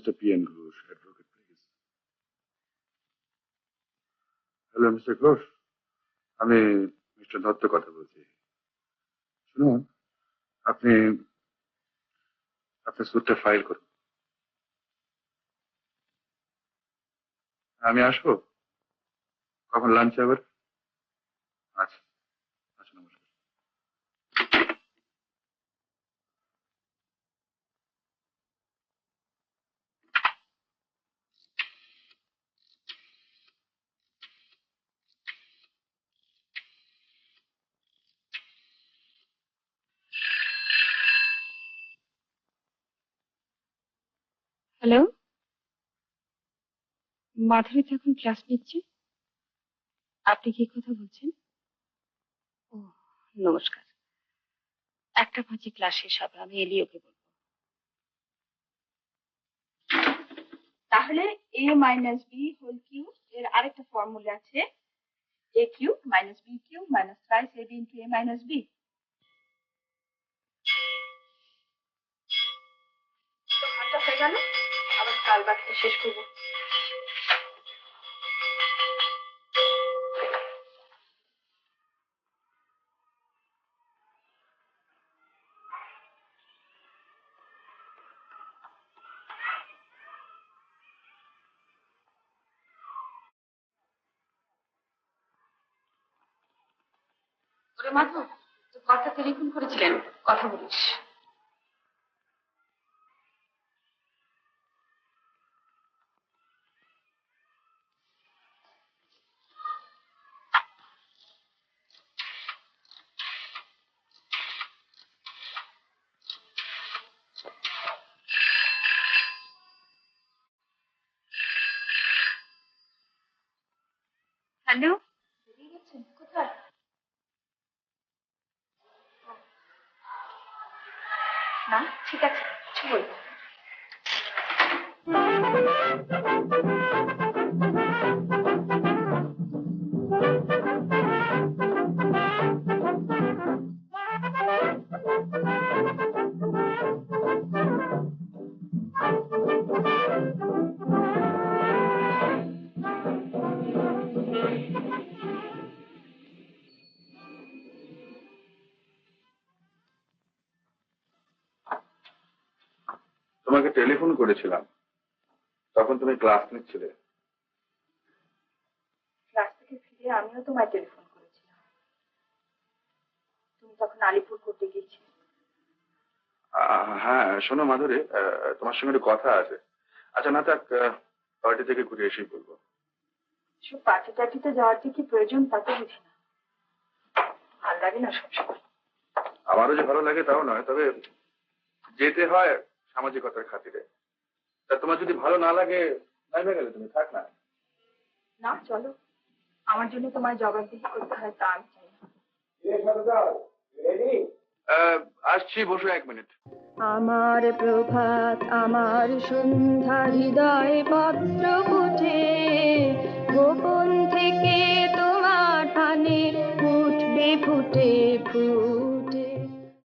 Mr. P.N. Ghosh, advocate, please. Hello, Mr. Ghosh. আমি mister Dutta কথা বলছি। শুনুন, আপনি আপনার স্যুটটা ফাইল করুন। আমি আসবো? কখন লাঞ্চ আবার? আচ্ছা আচ্ছা, নমস্কার। হ্যালো, মাধুরী তো এখন ক্লাস নিচ্ছে। আপনি কি কথা বলছেন? ও, নমস্কার। 1:05 ক্লাস শেষ হবে, আমি এলিওকে বলবো। তাহলে a minus B whole cube এর আরেকটা ফর্মুলা আছে, a cube minus B cube minus thrice a b into a minus B. তো ঘন্টা হয়ে গেল, আবার কাল বাকিটা শেষ করবো। ওরে মাধু, তোর কথা টেলিফোন করেছিলেন, কথা বলিস। হ্যালো, বেরিয়ে গেছেন কোথায়? না, ঠিক আছে, কিছু বলবো। তোমাকে টেলিফোন করেছিলাম, তখন তুমি ক্লাস নিচ্ছিলে। ক্লাস থেকে ফিরে আমিও তোমায় টেলিফোন করেছিলাম, তুমি তখন আলিপুর করতে গিয়েছিলে। হ্যাঁ, শোনো মাধুরী, তোমার সঙ্গে একটু কথা আছে। আচ্ছা না থাক, পার্টি থেকে ঘুরে এসেই বলবো। সব পার্টি টার্টিতে যাওয়ার কি প্রয়োজন তা তো বুঝি না, ভাল লাগে না সবসময়। আমারও যে ভালো লাগে তাও নয়, তবে যেতে হয় সামাজিকতার খাতিরে। তা তোমার যদি ভালো না লাগে নাইমে গেলে তুমি থাক না। না চলো, আমার জন্য তোমায় জবাবদিহি করতে হয় তা আমি চাই না। আসছি, বসো 1 মিনিট। আমার প্রভাত আমার সন্ধ্যা হৃদয় পত্র পুঠে গোপন থেকে তোমার টানে উঠবে ফুটে ফুল।